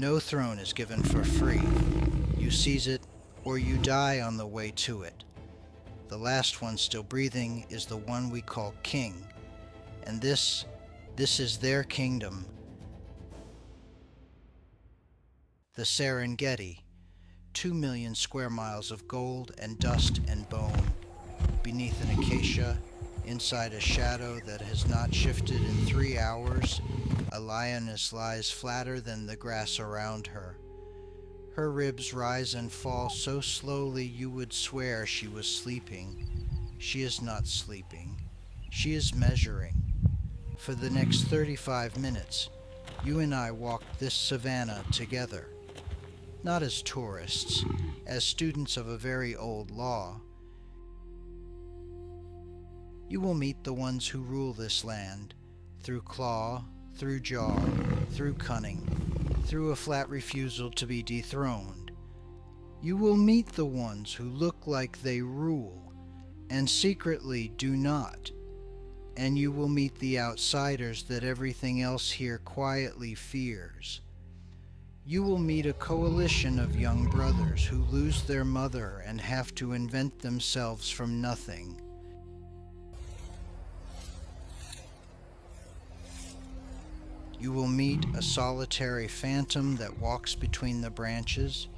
No throne is given for free. You seize it, or you die on the way to it. The last one still breathing is the one we call king, and this is their kingdom. The Serengeti, 2 million square miles of gold and dust and bone, beneath an acacia, inside a shadow that has not shifted in 3 hours, a lioness lies flatter than the grass around her. Her ribs rise and fall so slowly you would swear she was sleeping. She is not sleeping. She is measuring. For the next 35 minutes, you and I walked this savannah together. Not as tourists, as students of a very old law. You will meet the ones who rule this land, through claw, through jaw, through cunning, through a flat refusal to be dethroned. You will meet the ones who look like they rule, and secretly do not. And you will meet the outsiders that everything else here quietly fears. You will meet a coalition of young brothers who lose their mother and have to invent themselves from nothing. You will meet a solitary phantom that walks between the branches.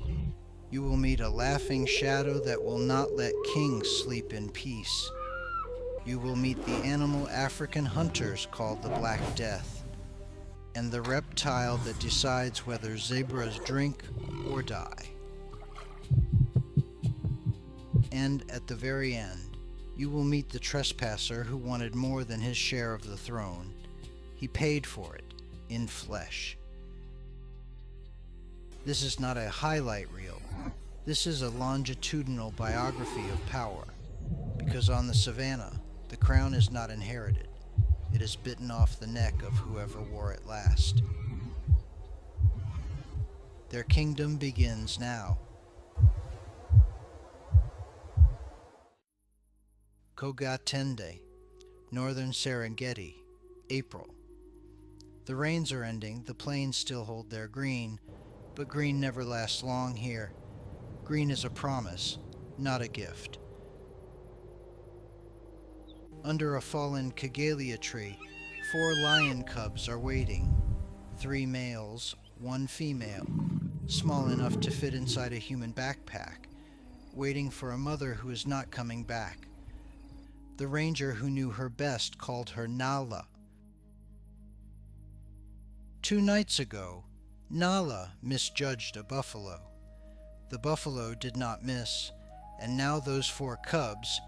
You will meet a laughing shadow that will not let kings sleep in peace. You will meet the animal African hunters called the Black Death, and the reptile that decides whether zebras drink or die. And at the very end, you will meet the trespasser who wanted more than his share of the throne. He paid for it in flesh. This is not a highlight reel. This is a longitudinal biography of power, because on the savannah, the crown is not inherited. It is bitten off the neck of whoever wore it last. Their kingdom begins now. Kogatende, Northern Serengeti, April. The rains are ending, the plains still hold their green, but green never lasts long here. Green is a promise, not a gift. Under a fallen Cagelia tree, 4 lion cubs are waiting. 3 males, 1 female, small enough to fit inside a human backpack, waiting for a mother who is not coming back. The ranger who knew her best called her Nala. 2 nights ago, Nala misjudged a buffalo. The buffalo did not miss, and now those 4 cubs,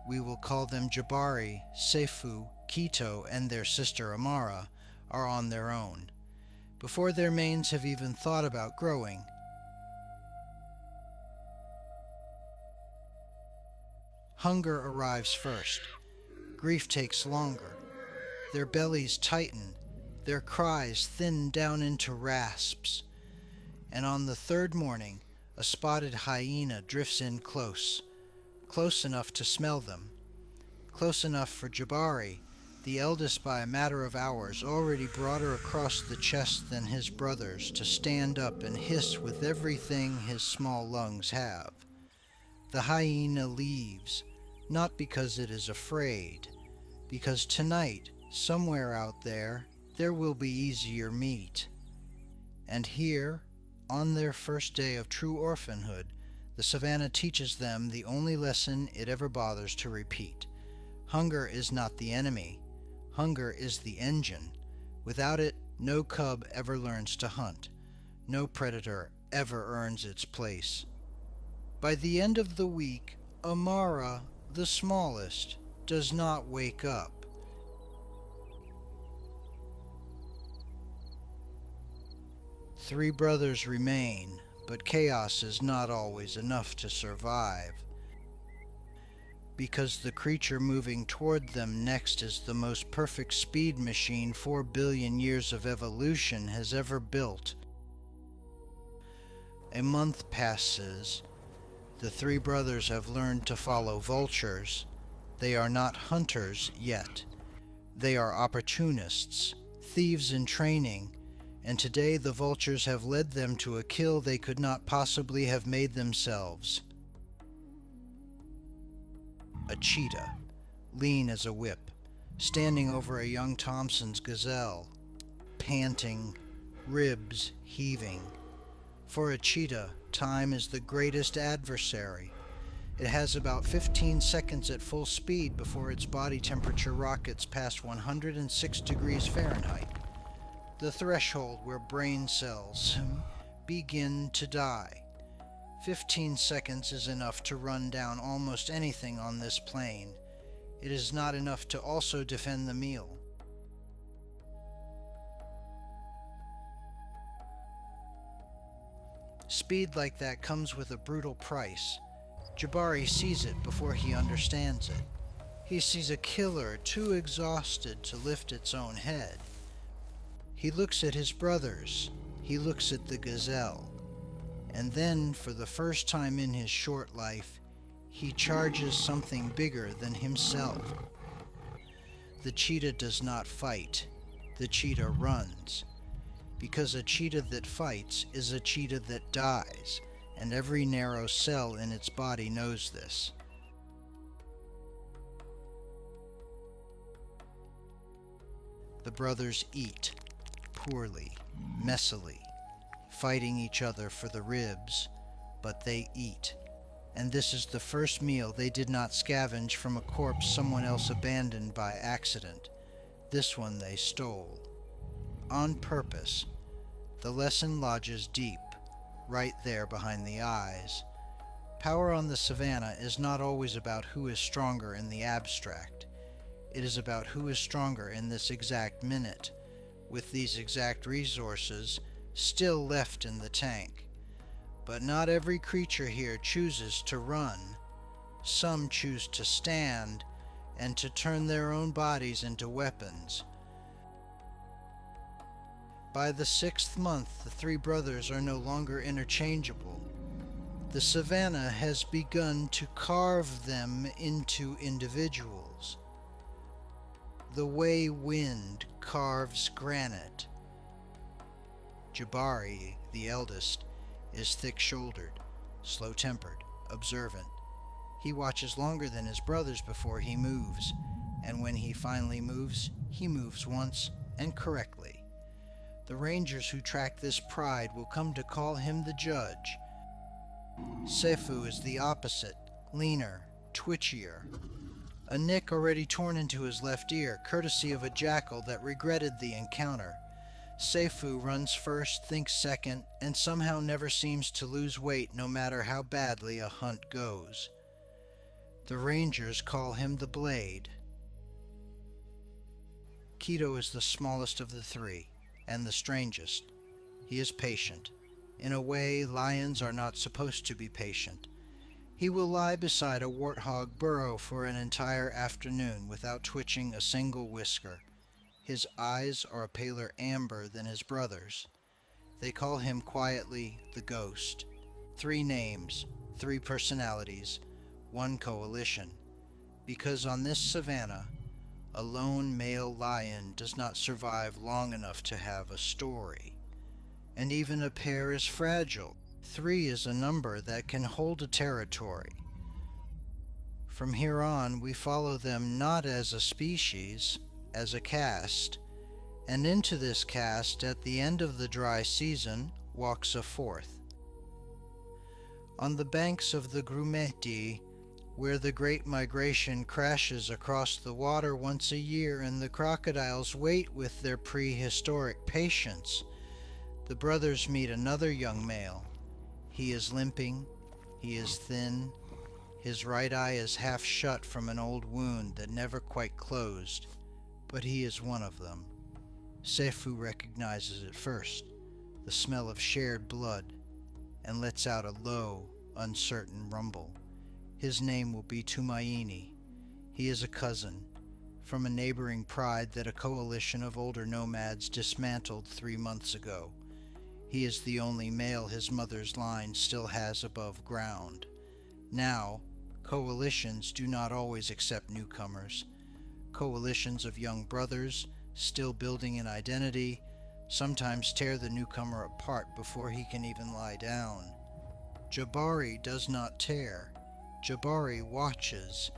we will call them Jabari, Seifu, Kito, and their sister Amara, are on their own, before their manes have even thought about growing. Hunger arrives first. Grief takes longer. Their bellies tighten, their cries thin down into rasps. And on the 3rd morning, a spotted hyena drifts in close enough to smell them, close enough for Jabari, the eldest by a matter of hours, already broader across the chest than his brothers, to stand up and hiss with everything his small lungs have. The hyena leaves, not because it is afraid, because tonight, somewhere out there, there will be easier meat. And here, on their first day of true orphanhood, the savannah teaches them the only lesson it ever bothers to repeat. Hunger is not the enemy. Hunger is the engine. Without it, no cub ever learns to hunt. No predator ever earns its place. By the end of the week, Amara, the smallest, does not wake up. Three brothers remain, but chaos is not always enough to survive, because the creature moving toward them next is the most perfect speed machine 4 billion years of evolution has ever built. A month passes. The 3 brothers have learned to follow vultures. They are not hunters yet. They are opportunists, thieves in training, and today the vultures have led them to a kill they could not possibly have made themselves. A cheetah, lean as a whip, standing over a young Thompson's gazelle, panting, ribs heaving. For a cheetah, time is the greatest adversary. It has about 15 seconds at full speed before its body temperature rockets past 106 degrees Fahrenheit, the threshold where brain cells begin to die. 15 seconds is enough to run down almost anything on this plane. It is not enough to also defend the meal. Speed like that comes with a brutal price. Jabari sees it before he understands it. He sees a killer too exhausted to lift its own head. He looks at his brothers. He looks at the gazelle. And then, for the first time in his short life, he charges something bigger than himself. The cheetah does not fight. The cheetah runs. Because a cheetah that fights is a cheetah that dies, and every narrow cell in its body knows this. The brothers eat, poorly, messily, fighting each other for the ribs, but they eat. And this is the first meal they did not scavenge from a corpse someone else abandoned by accident. This one they stole. On purpose. The lesson lodges deep, right there behind the eyes. Power on the savannah is not always about who is stronger in the abstract. It is about who is stronger in this exact minute, with these exact resources still left in the tank. But not every creature here chooses to run. Some choose to stand and to turn their own bodies into weapons. By the 6th month, the three brothers are no longer interchangeable. The savannah has begun to carve them into individuals. The way wind carves granite. Jabari, the eldest, is thick-shouldered, slow-tempered, observant. He watches longer than his brothers before he moves, and when he finally moves, he moves once and correctly. The rangers who track this pride will come to call him the judge. Sefu is the opposite, leaner, twitchier. A nick already torn into his left ear, courtesy of a jackal that regretted the encounter. Sefu runs first, thinks second, and somehow never seems to lose weight no matter how badly a hunt goes. The rangers call him the Blade. Keto is the smallest of the three, and the strangest. He is patient. In a way, lions are not supposed to be patient. He will lie beside a warthog burrow for an entire afternoon without twitching a single whisker. His eyes are a paler amber than his brothers. They call him quietly the Ghost. 3 names, 3 personalities, 1 coalition. Because on this savannah, a lone male lion does not survive long enough to have a story. And even a pair is fragile. 3 is a number that can hold a territory. From here on, we follow them not as a species, as a caste, and into this caste, at the end of the dry season, walks a 4th. On the banks of the Grumeti, where the Great Migration crashes across the water once a year and the crocodiles wait with their prehistoric patience, the brothers meet another young male. He is limping, he is thin, his right eye is half shut from an old wound that never quite closed, but he is one of them. Sefu recognizes it first, the smell of shared blood, and lets out a low, uncertain rumble. His name will be Tumaini. He is a cousin, from a neighboring pride that a coalition of older nomads dismantled 3 months ago. He is the only male his mother's line still has above ground. Now, coalitions do not always accept newcomers. Coalitions of young brothers, still building an identity, sometimes tear the newcomer apart before he can even lie down. Jabari does not tear. Jabari watches.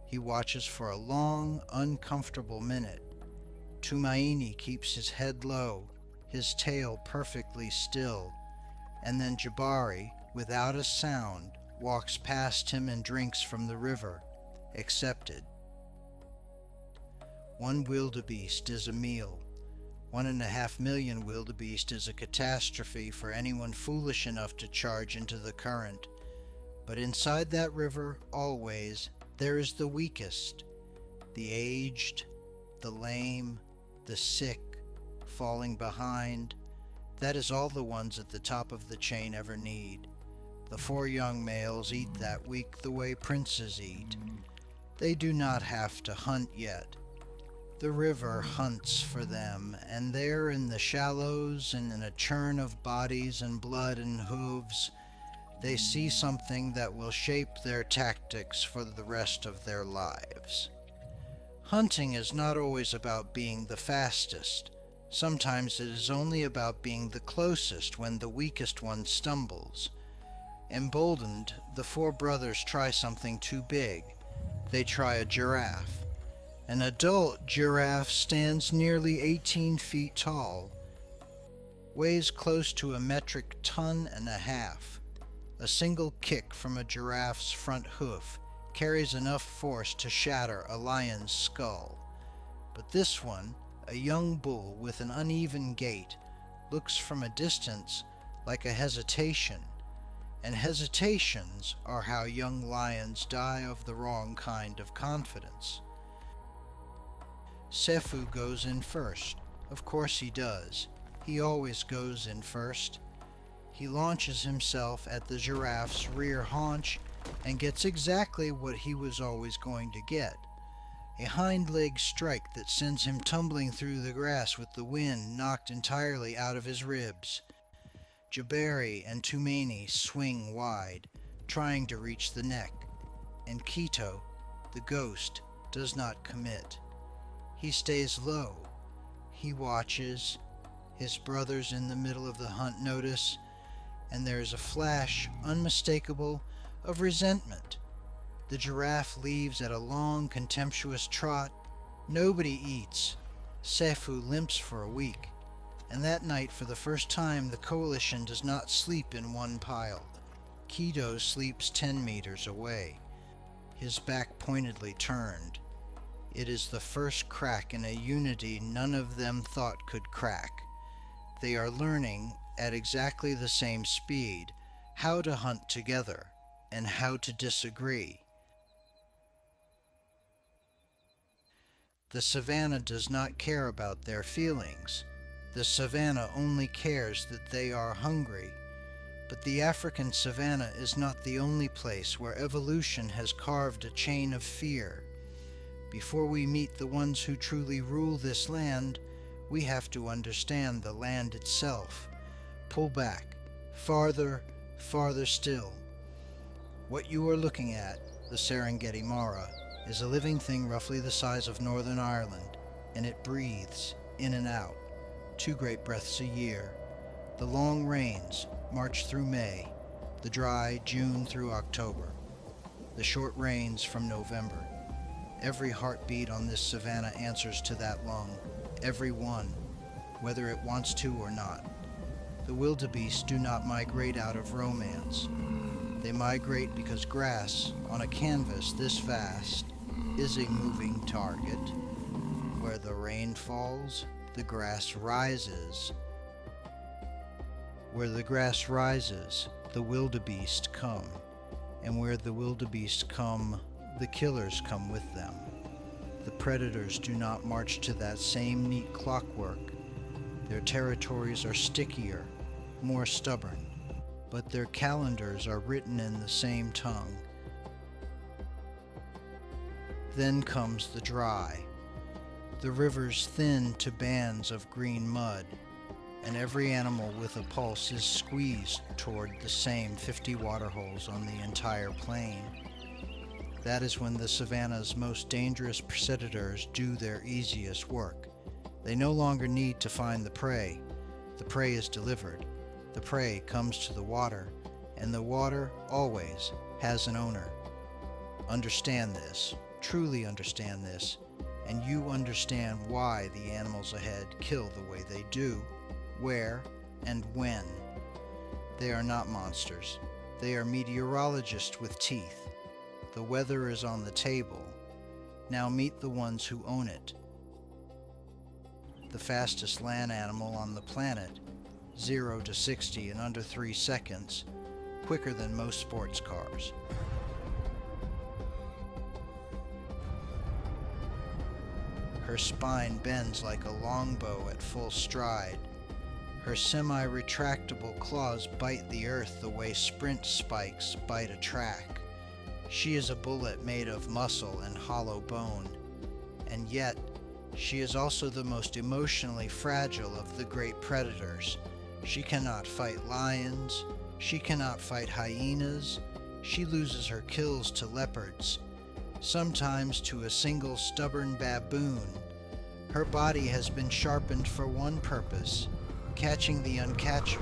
He watches for a long, uncomfortable minute. Tumaini keeps his head low, his tail perfectly still, and then Jabari, without a sound, walks past him and drinks from the river. Accepted. 1 wildebeest is a meal. 1.5 million wildebeest is a catastrophe for anyone foolish enough to charge into the current. But inside that river, always, there is the weakest, the aged, the lame, the sick, falling behind. That is all the ones at the top of the chain ever need. The 4 young males eat that week the way princes eat. They do not have to hunt yet. The river hunts for them, and there in the shallows and in a churn of bodies and blood and hooves, they see something that will shape their tactics for the rest of their lives. Hunting is not always about being the fastest. Sometimes it is only about being the closest when the weakest one stumbles. Emboldened, the 4 brothers try something too big. They try a giraffe. An adult giraffe stands nearly 18 feet tall, weighs close to a metric ton and a half. A single kick from a giraffe's front hoof carries enough force to shatter a lion's skull. But this one, a young bull with an uneven gait, looks from a distance like a hesitation, and hesitations are how young lions die of the wrong kind of confidence. Sefu goes in first. Of course he does. He always goes in first. He launches himself at the giraffe's rear haunch and gets exactly what he was always going to get. A hind leg strike that sends him tumbling through the grass with the wind knocked entirely out of his ribs. Jabari and Tumaini swing wide, trying to reach the neck, and Quito, the ghost, does not commit. He stays low. He watches. His brothers in the middle of the hunt notice, and there is a flash, unmistakable, of resentment. The giraffe leaves at a long, contemptuous trot. Nobody eats. Sefu limps for a week, and that night, for the first time, the coalition does not sleep in one pile. Quito sleeps 10 meters away, his back pointedly turned. It is the first crack in a unity none of them thought could crack. They are learning, at exactly the same speed, how to hunt together and how to disagree. The savannah does not care about their feelings. The savannah only cares that they are hungry. But the African savannah is not the only place where evolution has carved a chain of fear. Before we meet the ones who truly rule this land, we have to understand the land itself. Pull back, farther, farther still. What you are looking at, the Serengeti Mara, is a living thing roughly the size of Northern Ireland, and it breathes in and out, 2 great breaths a year. The long rains, March through May, the dry, June through October, the short rains from November. Every heartbeat on this savannah answers to that lung, every one, whether it wants to or not. The wildebeest do not migrate out of romance. They migrate because grass, on a canvas this vast, is a moving target. Where the rain falls, the grass rises. Where the grass rises, the wildebeest come. And where the wildebeest come, the killers come with them. The predators do not march to that same neat clockwork. Their territories are stickier, more stubborn, but their calendars are written in the same tongue. Then comes the dry. The rivers thin to bands of green mud, and every animal with a pulse is squeezed toward the same 50 waterholes on the entire plain. That is when the savannah's most dangerous predators do their easiest work. They no longer need to find the prey. The prey is delivered. The prey comes to the water, and the water always has an owner. Understand this, truly understand this, and you understand why the animals ahead kill the way they do, where, and when. They are not monsters. They are meteorologists with teeth. The weather is on the table. Now meet the ones who own it. The fastest land animal on the planet, 0 to 60 in under 3 seconds, quicker than most sports cars. Her spine bends like a longbow at full stride. Her semi-retractable claws bite the earth the way sprint spikes bite a track. She is a bullet made of muscle and hollow bone, and yet she is also the most emotionally fragile of the great predators. She cannot fight lions, she cannot fight hyenas, she loses her kills to leopards, sometimes to a single stubborn baboon. Her body has been sharpened for one purpose, catching the uncatchable,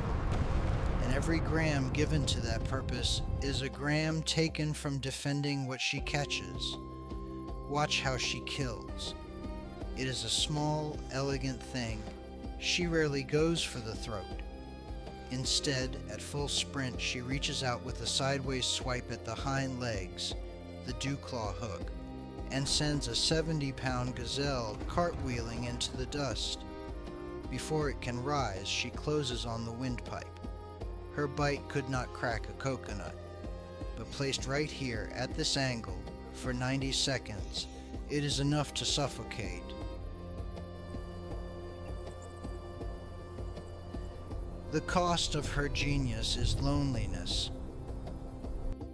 and every gram given to that purpose is a gram taken from defending what she catches. Watch how she kills. It is a small, elegant thing. She rarely goes for the throat. Instead, at full sprint, she reaches out with a sideways swipe at the hind legs, the dew-claw hook, and sends a 70-pound gazelle cartwheeling into the dust. Before it can rise, she closes on the windpipe. Her bite could not crack a coconut, but placed right here at this angle for 90 seconds, it is enough to suffocate. The cost of her genius is loneliness.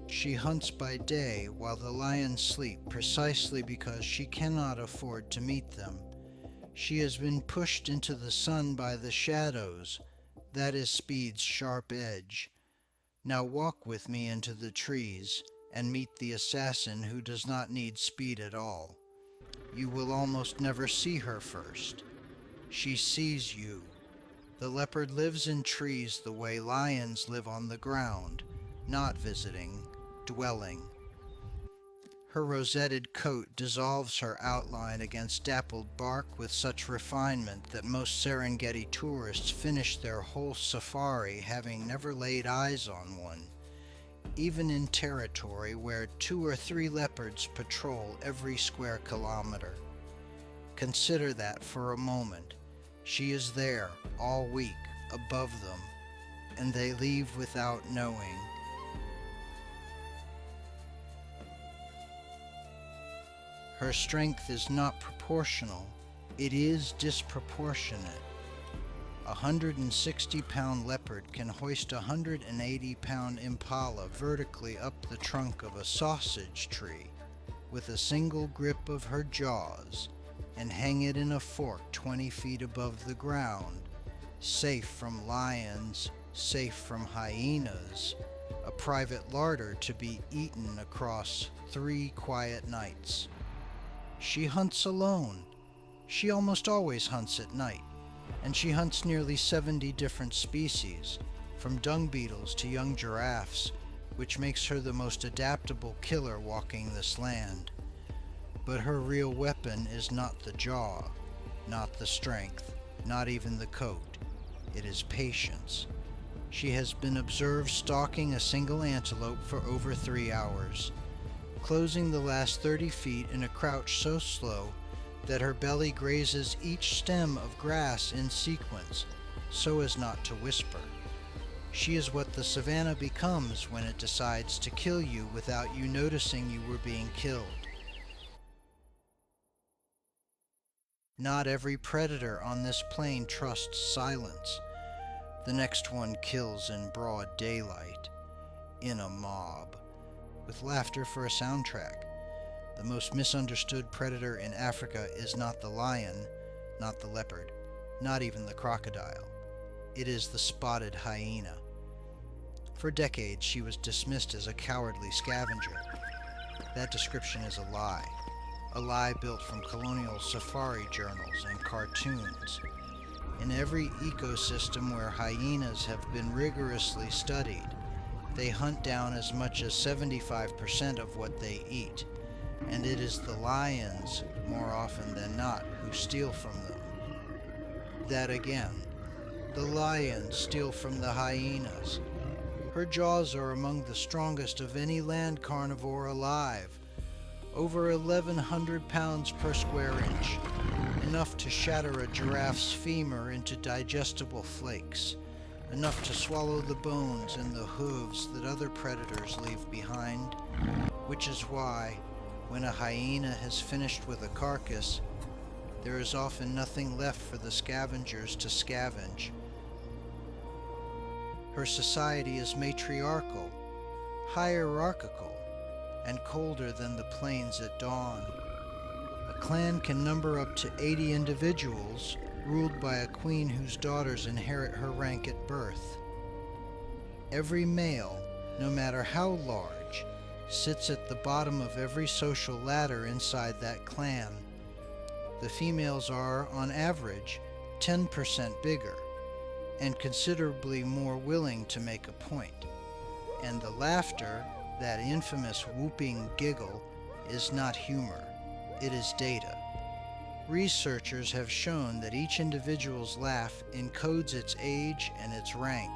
She hunts by day while the lions sleep precisely because she cannot afford to meet them. She has been pushed into the sun by the shadows. That is speed's sharp edge. Now walk with me into the trees and meet the assassin who does not need speed at all. You will almost never see her first. She sees you. The leopard lives in trees the way lions live on the ground, not visiting, dwelling. Her rosetted coat dissolves her outline against dappled bark with such refinement that most Serengeti tourists finish their whole safari having never laid eyes on one, even in territory where 2 or 3 leopards patrol every square kilometer. Consider that for a moment. She is there all week, above them, and they leave without knowing. Her strength is not proportional, it is disproportionate. A 160-pound leopard can hoist a 180-pound impala vertically up the trunk of a sausage tree with a single grip of her jaws and hang it in a fork 20 feet above the ground, safe from lions, safe from hyenas, a private larder to be eaten across 3 quiet nights. She hunts alone. She almost always hunts at night, and she hunts nearly 70 different species, from dung beetles to young giraffes, which makes her the most adaptable killer walking this land. But her real weapon is not the jaw, not the strength, not even the coat. It is patience. She has been observed stalking a single antelope for over 3 hours, closing the last 30 feet in a crouch so slow that her belly grazes each stem of grass in sequence, so as not to whisper. She is what the Savannah becomes when it decides to kill you without you noticing you were being killed. Not every predator on this plain trusts silence. The next one kills in broad daylight, in a mob, with laughter for a soundtrack. The most misunderstood predator in Africa is not the lion, not the leopard, not even the crocodile. It is the spotted hyena. For decades she was dismissed as a cowardly scavenger. That description is a lie. a lie built from colonial safari journals and cartoons. In every ecosystem where hyenas have been rigorously studied, they hunt down as much as 75% of what they eat, and it is the lions, more often than not, who steal from them. That again, the lions steal from the hyenas. Her jaws are among the strongest of any land carnivore alive, over 1,100 pounds per square inch, enough to shatter a giraffe's femur into digestible flakes, enough to swallow the bones and the hooves that other predators leave behind, which is why, when a hyena has finished with a carcass, there is often nothing left for the scavengers to scavenge. Her society is matriarchal, hierarchical, and colder than the plains at dawn. A clan can number up to 80 individuals, ruled by a queen whose daughters inherit her rank at birth. Every male, no matter how large, sits at the bottom of every social ladder inside that clan. The females are, on average, 10% bigger, and considerably more willing to make a point. And the laughter, that infamous whooping giggle, is not humor, it is data. Researchers have shown that each individual's laugh encodes its age and its rank.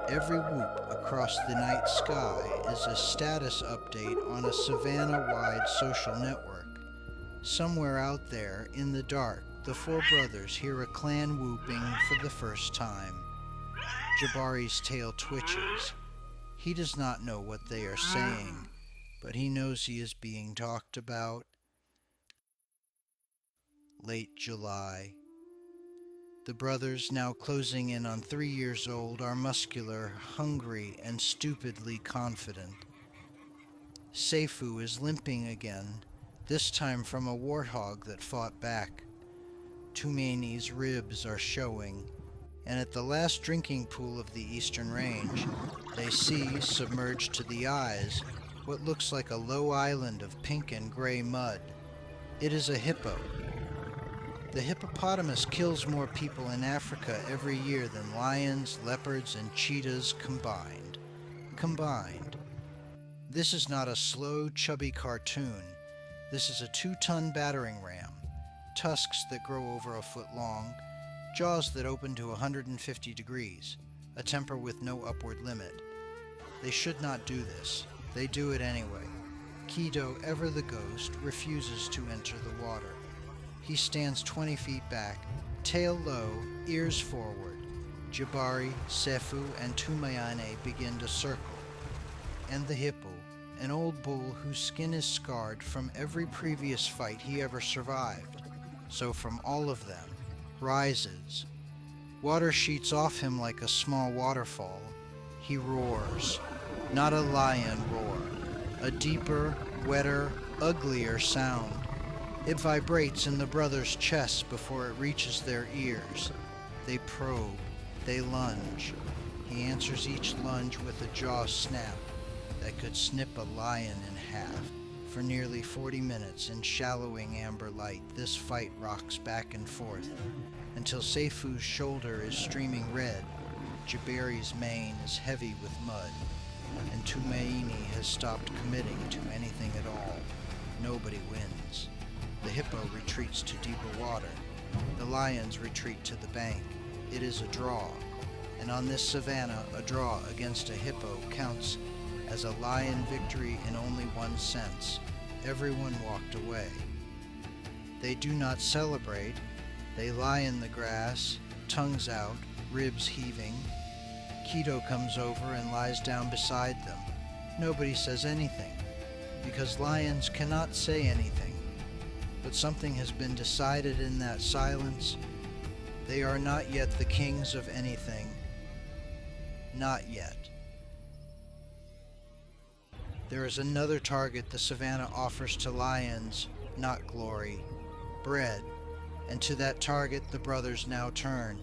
Every whoop across the night sky is a status update on a Savannah-wide social network. Somewhere out there, in the dark, the four brothers hear a clan whooping for the first time. Jabari's tail twitches. He does not know what they are saying, but he knows he is being talked about. Late July. The brothers, now closing in on 3 years old, are muscular, hungry, and stupidly confident. Seifu is limping again, this time from a warthog that fought back. Tumaini's ribs are showing, and at the last drinking pool of the eastern range, they see, submerged to the eyes, what looks like a low island of pink and gray mud. It is a hippo. The hippopotamus kills more people in Africa every year than lions, leopards, and cheetahs combined. This is not a slow, chubby cartoon. This is a 2-ton battering ram, tusks that grow over a foot long, jaws that open to 150 degrees, a temper with no upward limit. They should not do this. They do it anyway. Kido, ever the ghost, refuses to enter the water. He stands 20 feet back, tail low, ears forward. Jabari, Seifu, and Tumaini begin to circle. And the hippo, an old bull whose skin is scarred from every previous fight he ever survived, so from all of them, rises. Water sheets off him like a small waterfall. He roars. Not a lion roar. A deeper, wetter, uglier sound. It vibrates in the brothers' chests before it reaches their ears. They probe. They lunge. He answers each lunge with a jaw snap that could snip a lion in half. For nearly 40 minutes in shallowing amber light, this fight rocks back and forth until Seifu's shoulder is streaming red, Jabari's mane is heavy with mud, and Tumaini has stopped committing to anything at all. Nobody wins. The hippo retreats to deeper water. The lions retreat to the bank. It is a draw, and on this savanna, a draw against a hippo counts as a lion victory in only one sense. Everyone walked away. They do not celebrate. They lie in the grass, tongues out, ribs heaving. Kido comes over and lies down beside them. Nobody says anything, because lions cannot say anything. But something has been decided in that silence. They are not yet the kings of anything. Not yet. There is another target the savannah offers to lions, not glory, bread, and to that target the brothers now turn.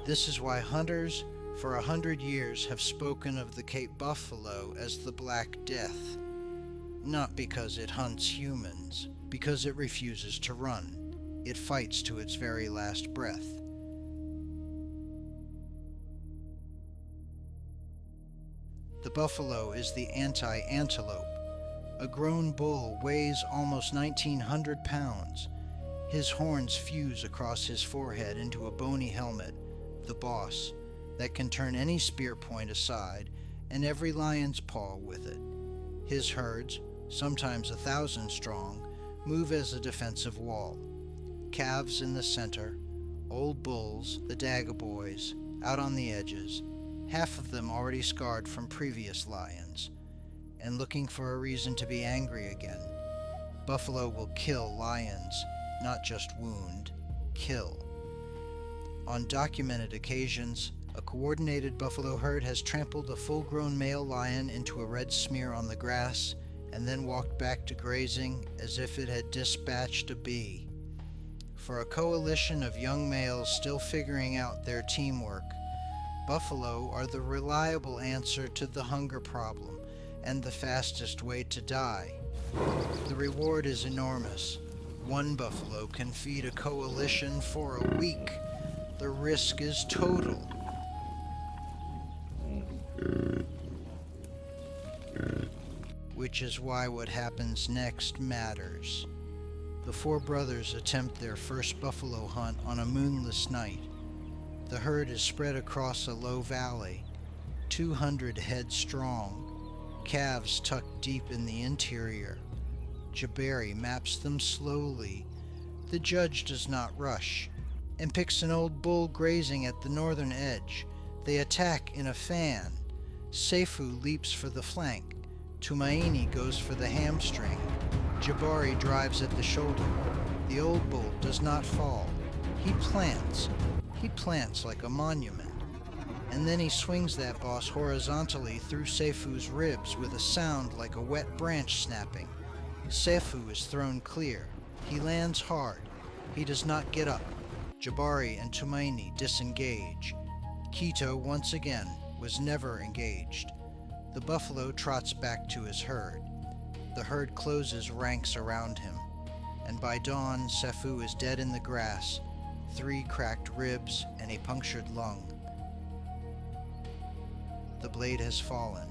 This is why hunters for 100 years have spoken of the Cape buffalo as the Black Death, not because it hunts humans, because it refuses to run. It fights to its very last breath. The buffalo is the anti-antelope. A grown bull weighs almost 1,900 pounds. His horns fuse across his forehead into a bony helmet, the boss, that can turn any spear point aside and every lion's paw with it. His herds, sometimes 1,000 strong, move as a defensive wall. Calves in the center, old bulls, the Dagoboys, out on the edges, half of them already scarred from previous lions, and looking for a reason to be angry again. Buffalo will kill lions, not just wound, kill. On documented occasions, a coordinated buffalo herd has trampled a full-grown male lion into a red smear on the grass and then walked back to grazing as if it had dispatched a bee. For a coalition of young males still figuring out their teamwork, buffalo are the reliable answer to the hunger problem and the fastest way to die. The reward is enormous. One buffalo can feed a coalition for a week. The risk is total. Which is why what happens next matters. The four brothers attempt their first buffalo hunt on a moonless night. The herd is spread across a low valley, 200 head strong, calves tucked deep in the interior. Jabari maps them slowly. The judge does not rush, and picks an old bull grazing at the northern edge. They attack in a fan. Seifu leaps for the flank. Tumaini goes for the hamstring. Jabari drives at the shoulder. The old bull does not fall. He plants. He plants like a monument. And then he swings that boss horizontally through Seifu's ribs with a sound like a wet branch snapping. Seifu is thrown clear. He lands hard. He does not get up. Jabari and Tumaini disengage. Quito, once again, was never engaged. The buffalo trots back to his herd. The herd closes ranks around him, and by dawn Seifu is dead in the grass, 3 cracked ribs and a punctured lung. The blade has fallen.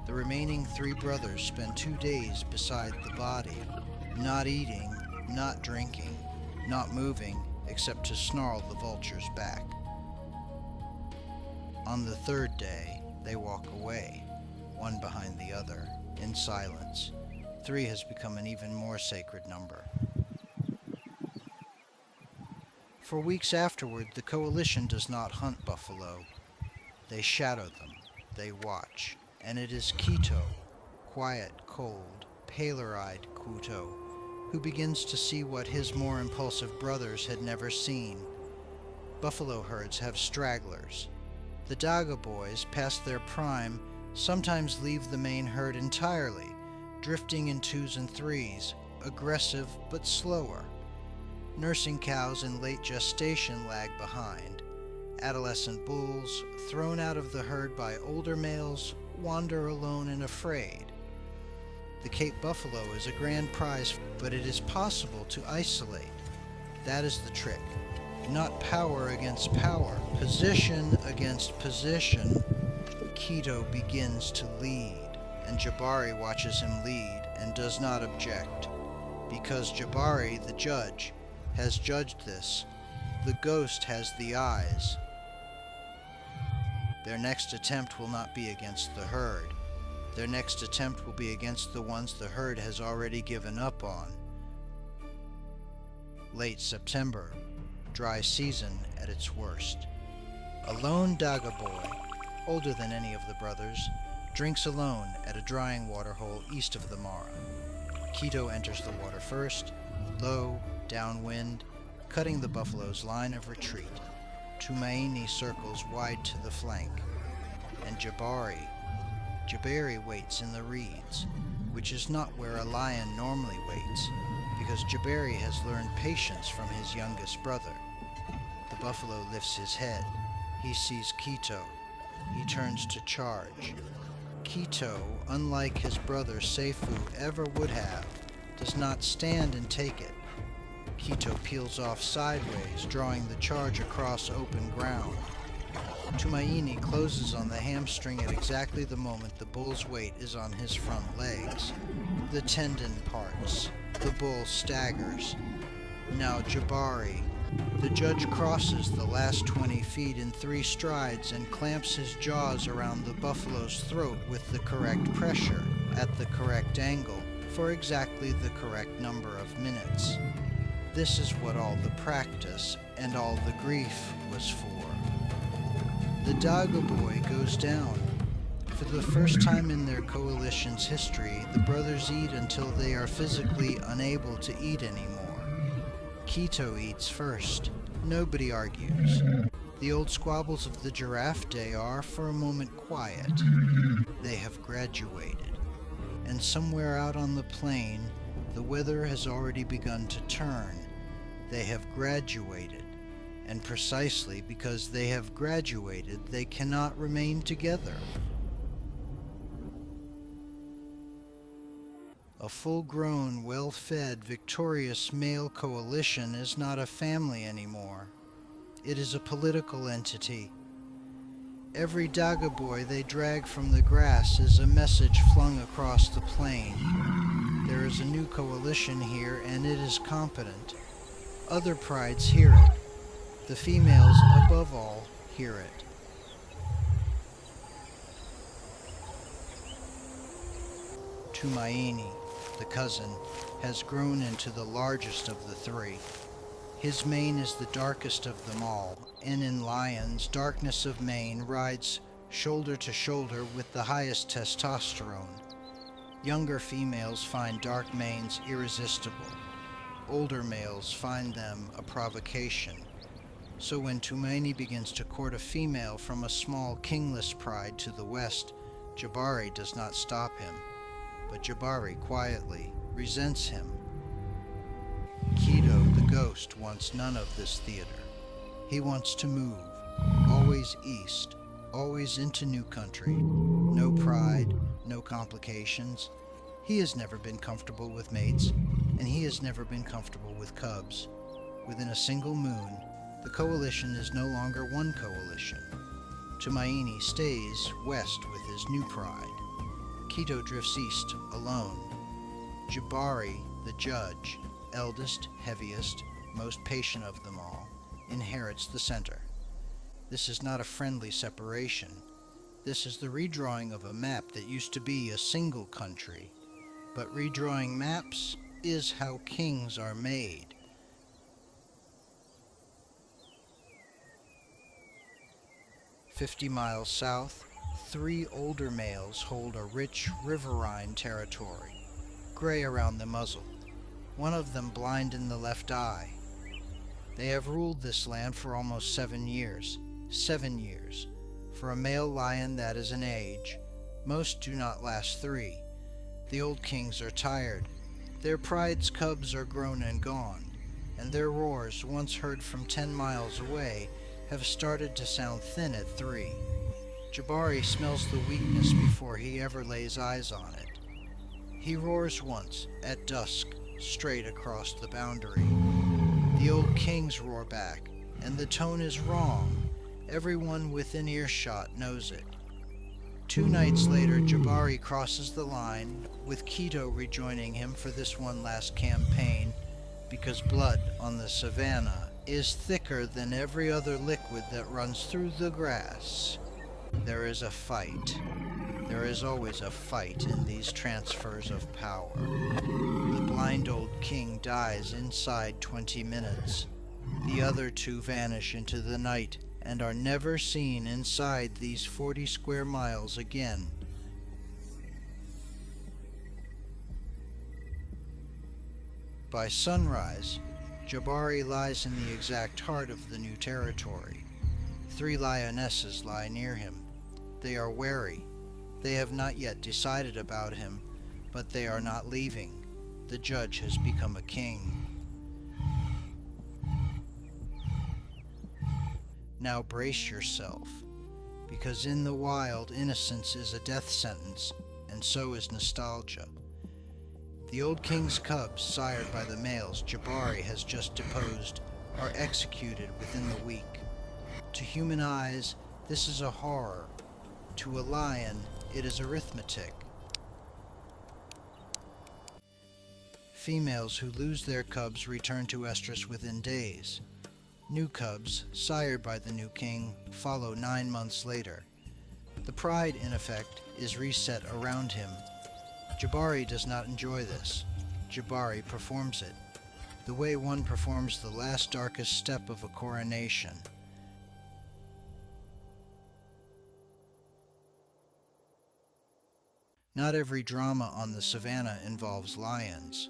The remaining 3 brothers spend 2 days beside the body, not eating, not drinking, not moving except to snarl the vultures back. On the 3rd day, they walk away, one behind the other, in silence. 3 has become an even more sacred number. For weeks afterward, the coalition does not hunt buffalo. They shadow them, they watch, and it is Quito, quiet, cold, paler-eyed Quito, who begins to see what his more impulsive brothers had never seen. Buffalo herds have stragglers. The Dagoboys, past their prime, sometimes leave the main herd entirely, drifting in 2s and 3s, aggressive but slower. Nursing cows in late gestation lag behind. Adolescent bulls, thrown out of the herd by older males, wander alone and afraid. The Cape buffalo is a grand prize, but it is possible to isolate. That is the trick. Not power against power, position against position. Quito begins to lead, and Jabari watches him lead and does not object. Because Jabari, the judge, has judged this, the ghost has the eyes. Their next attempt will not be against the herd. Their next attempt will be against the ones the herd has already given up on. Late September, dry season at its worst. A lone Dagoboy, older than any of the brothers, drinks alone at a drying waterhole east of the Mara. Quito enters the water first, low, downwind, cutting the buffalo's line of retreat. Tumaini circles wide to the flank, and Jabari waits in the reeds, which is not where a lion normally waits, because Jabari has learned patience from his youngest brother. The buffalo lifts his head. He sees Quito. He turns to charge. Quito, unlike his brother Seifu ever would have, does not stand and take it. Quito peels off sideways, drawing the charge across open ground. Tumaini closes on the hamstring at exactly the moment the bull's weight is on his front legs. The tendon parts. The bull staggers. Now Jabari. The judge crosses the last 20 feet in 3 strides and clamps his jaws around the buffalo's throat with the correct pressure, at the correct angle, for exactly the correct number of minutes. This is what all the practice and all the grief was for. The Dagoboy goes down. For the first time in their coalition's history, the brothers eat until they are physically unable to eat anymore. Quito eats first. Nobody argues. The old squabbles of the Giraffe day are, for a moment, quiet. They have graduated. And somewhere out on the plain, the weather has already begun to turn. They have graduated. And precisely because they have graduated, they cannot remain together. A full-grown, well-fed, victorious male coalition is not a family anymore. It is a political entity. Every Dagoboy they drag from the grass is a message flung across the plain. There is a new coalition here, and it is competent. Other prides hear it. The females, above all, hear it. Tumaini, the cousin, has grown into the largest of the 3. His mane is the darkest of them all, and in lions, darkness of mane rides shoulder to shoulder with the highest testosterone. Younger females find dark manes irresistible. Older males find them a provocation. So when Tumaini begins to court a female from a small kingless pride to the west, Jabari does not stop him. But Jabari quietly resents him. Quito, the ghost, wants none of this theater. He wants to move, always east, always into new country. No pride, no complications. He has never been comfortable with mates, and he has never been comfortable with cubs. Within a single moon, the coalition is no longer one coalition. Tumaini stays west with his new pride. Quito drifts east, alone. Jabari, the judge, eldest, heaviest, most patient of them all, inherits the center. This is not a friendly separation. This is the redrawing of a map that used to be a single country. But redrawing maps is how kings are made. 50 miles south, 3 older males hold a rich riverine territory, gray around the muzzle, one of them blind in the left eye. They have ruled this land for almost 7 years. 7 years. For a male lion, that is an age. Most do not last 3. The old kings are tired. Their pride's cubs are grown and gone, and their roars, once heard from 10 miles away, have started to sound thin at 3. Jabari smells the weakness before he ever lays eyes on it. He roars once, at dusk, straight across the boundary. The old kings roar back, and the tone is wrong. Everyone within earshot knows it. 2 nights later, Jabari crosses the line, with Quito rejoining him for this one last campaign, because blood on the Savannah is thicker than every other liquid that runs through the grass. There is a fight. There is always a fight in these transfers of power. The blind old king dies inside 20 minutes. The other 2 vanish into the night and are never seen inside these 40 square miles again. By sunrise, Jabari lies in the exact heart of the new territory. 3 lionesses lie near him. They are wary. They have not yet decided about him, but they are not leaving. The judge has become a king. Now brace yourself, because in the wild, innocence is a death sentence, and so is nostalgia. The old king's cubs, sired by the males Jabari has just deposed, are executed within the week. To human eyes, this is a horror. To a lion, it is arithmetic. Females who lose their cubs return to estrus within days. New cubs, sired by the new king, follow 9 months later. The pride, in effect, is reset around him. Jabari does not enjoy this. Jabari performs it, the way one performs the last darkest step of a coronation. Not every drama on the savannah involves lions.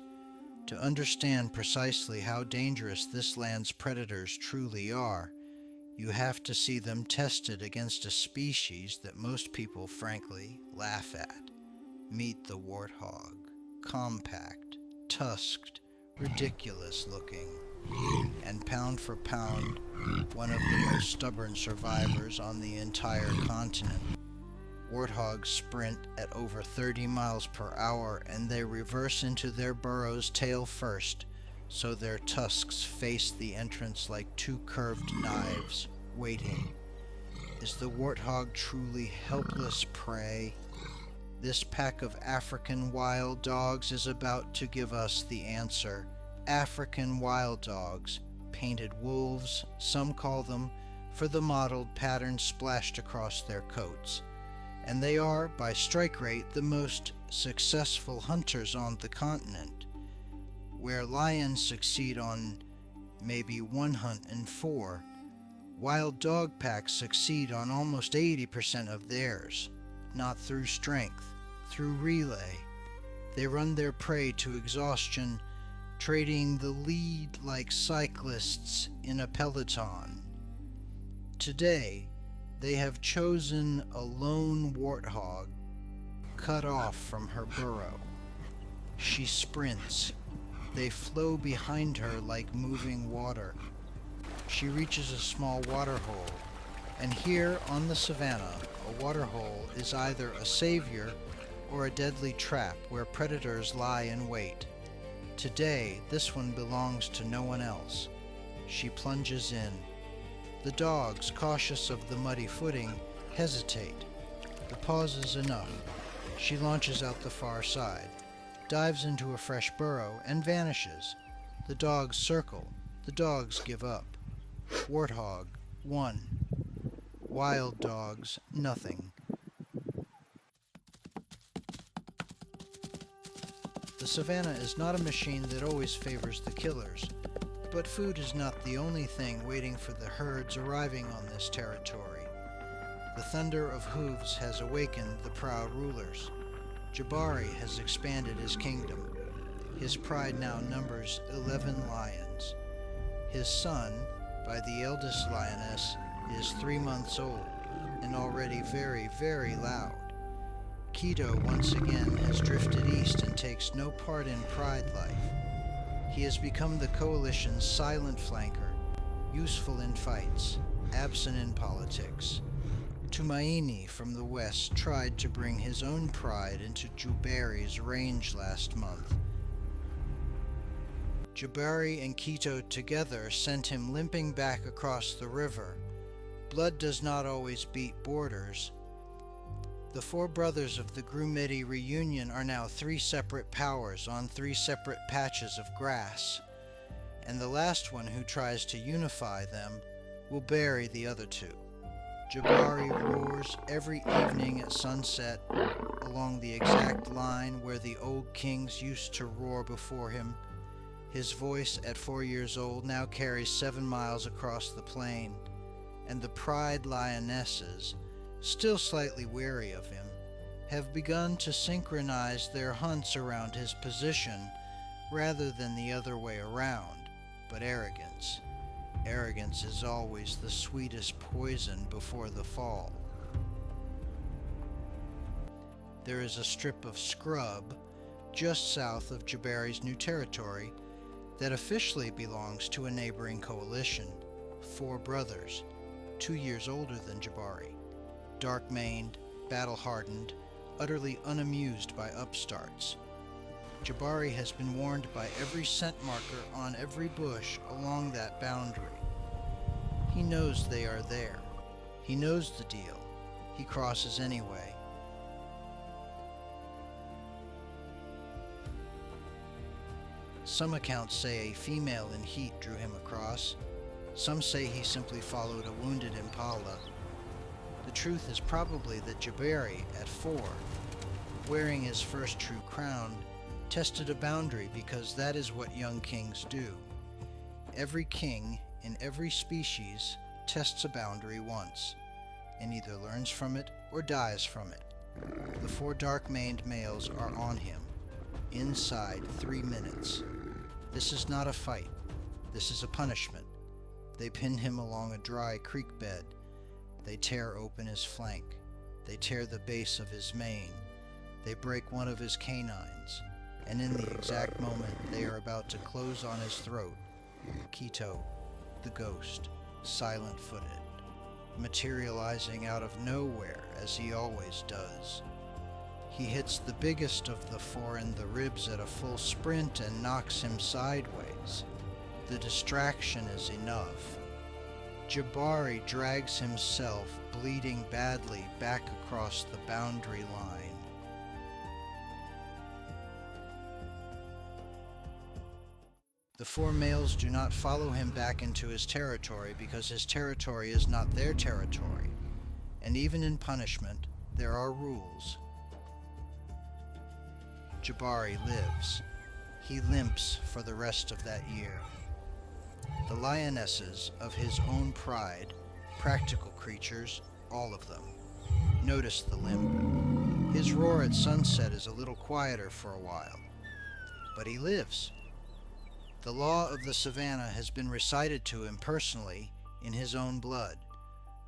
To understand precisely how dangerous this land's predators truly are, you have to see them tested against a species that most people, frankly, laugh at. Meet the warthog. Compact, tusked, ridiculous looking, and pound for pound, one of the most stubborn survivors on the entire continent. Warthogs sprint at over 30 miles per hour, and they reverse into their burrows tail first, so their tusks face the entrance like two curved knives, waiting. Is the warthog truly helpless prey? This pack of African wild dogs is about to give us the answer. African wild dogs, painted wolves, some call them, for the mottled pattern splashed across their coats. And they are, by strike rate, the most successful hunters on the continent, where lions succeed on maybe 1 hunt in 4. Wild dog packs succeed on almost 80% of theirs, not through strength, through relay. They run their prey to exhaustion, trading the lead like cyclists in a peloton. Today, they have chosen a lone warthog, cut off from her burrow. She sprints. They flow behind her like moving water. She reaches a small water hole, and here on the savannah, a water hole is either a savior or a deadly trap where predators lie in wait. Today, this one belongs to no one else. She plunges in. The dogs, cautious of the muddy footing, hesitate. The pause is enough. She launches out the far side, dives into a fresh burrow, and vanishes. The dogs circle. The dogs give up. Warthog, 1. Wild dogs, nothing. The savannah is not a machine that always favors the killers, but food is not the only thing waiting for the herds arriving on this territory. The thunder of hooves has awakened the proud rulers. Jabari has expanded his kingdom. His pride now numbers 11 lions. His son, by the eldest lioness, is 3 months old and already very, very loud. Quito once again has drifted east and takes no part in pride life. He has become the coalition's silent flanker, useful in fights, absent in politics. Tumaini from the west tried to bring his own pride into Jabari's range last month. Jabari and Quito together sent him limping back across the river. Blood does not always beat borders. The 4 brothers of the Grumeti reunion are now 3 separate powers on 3 separate patches of grass, and the last one who tries to unify them will bury the other 2. Jabari roars every evening at sunset along the exact line where the old kings used to roar before him. His voice at 4 years old now carries 7 miles across the plain, and the pride lionesses, still slightly wary of him, have begun to synchronize their hunts around his position rather than the other way around. But arrogance. Arrogance is always the sweetest poison before the fall. There is a strip of scrub just south of Jabari's new territory that officially belongs to a neighboring coalition, 4 brothers, 2 years older than Jabari. Dark-maned, battle-hardened, utterly unamused by upstarts. Jabari has been warned by every scent marker on every bush along that boundary. He knows they are there. He knows the deal. He crosses anyway. Some accounts say a female in heat drew him across. Some say he simply followed a wounded impala. The truth is probably that Jabari, at 4, wearing his first true crown, tested a boundary because that is what young kings do. Every king in every species tests a boundary once, and either learns from it or dies from it. The 4 dark-maned males are on him, inside 3 minutes. This is not a fight. This is a punishment. They pin him along a dry creek bed. They tear open his flank. They tear the base of his mane. They break one of his canines. And in the exact moment they are about to close on his throat, Quito, the ghost, silent-footed, materializing out of nowhere as he always does. He hits the biggest of the 4 in the ribs at a full sprint and knocks him sideways. The distraction is enough. Jabari drags himself, bleeding badly, back across the boundary line. The 4 males do not follow him back into his territory because his territory is not their territory, and even in punishment, there are rules. Jabari lives. He limps for the rest of that year. The lionesses of his own pride, practical creatures, all of them, notice the limp. His roar at sunset is a little quieter for a while, but he lives. The law of the Savannah has been recited to him personally in his own blood.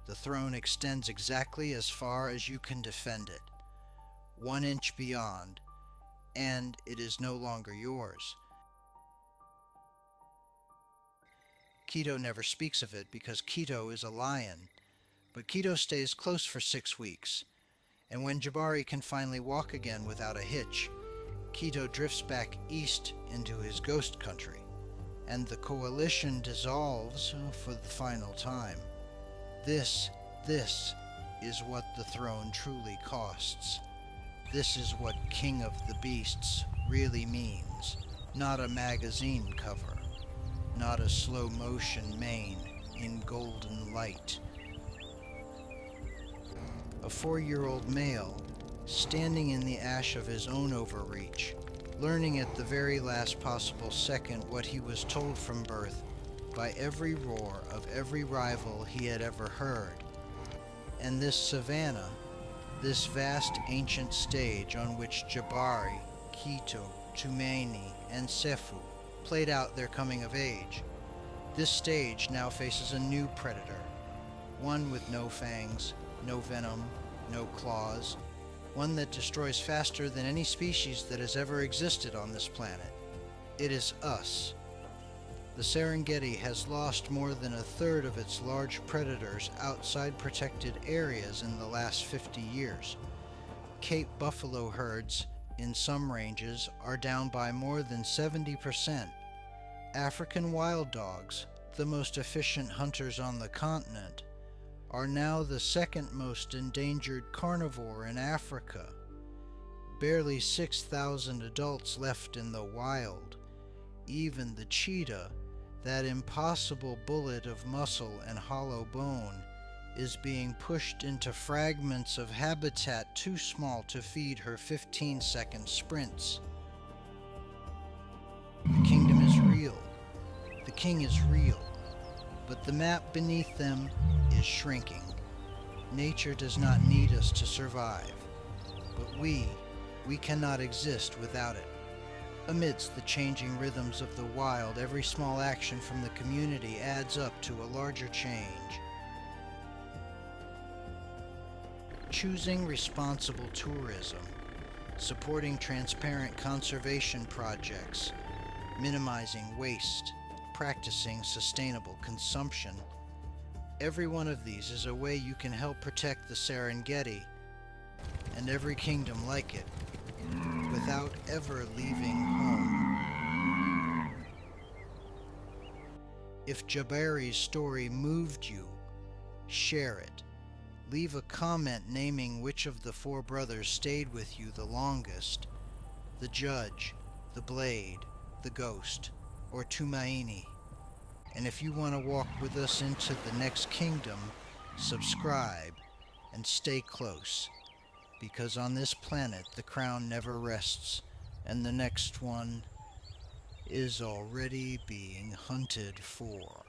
The throne extends exactly as far as you can defend it, 1 inch beyond, and it is no longer yours. Quito never speaks of it because Quito is a lion, but Quito stays close for 6 weeks, and when Jabari can finally walk again without a hitch, Quito drifts back east into his ghost country, and the coalition dissolves for the final time. This is what the throne truly costs. This is what King of the Beasts really means, not a magazine cover, not a slow-motion mane in golden light. A 4-year-old male, standing in the ash of his own overreach, learning at the very last possible second what he was told from birth by every roar of every rival he had ever heard. And this Savannah, this vast ancient stage on which Jabari, Quito, Tumaini, and Sefu played out their coming of age, this stage now faces a new predator, one with no fangs, no venom, no claws, one that destroys faster than any species that has ever existed on this planet. It is us. The Serengeti has lost more than 1/3 of its large predators outside protected areas in the last 50 years. Cape buffalo herds in some ranges are down by more than 70%. African wild dogs, the most efficient hunters on the continent, are now the 2nd most endangered carnivore in Africa. Barely 6,000 adults left in the wild. Even the cheetah, that impossible bullet of muscle and hollow bone, is being pushed into fragments of habitat too small to feed her 15-second sprints. The kingdom is real. The king is real. But the map beneath them is shrinking. Nature does not need us to survive, but we cannot exist without it. Amidst the changing rhythms of the wild, every small action from the community adds up to a larger change. Choosing responsible tourism, supporting transparent conservation projects, minimizing waste, practicing sustainable consumption. Every one of these is a way you can help protect the Serengeti and every kingdom like it without ever leaving home. If Jabari's story moved you, share it. Leave a comment naming which of the four brothers stayed with you the longest: the Judge, the Blade, the Ghost, or Tumaini. And if you want to walk with us into the next kingdom, subscribe and stay close, because on this planet the crown never rests, and the next one is already being hunted for.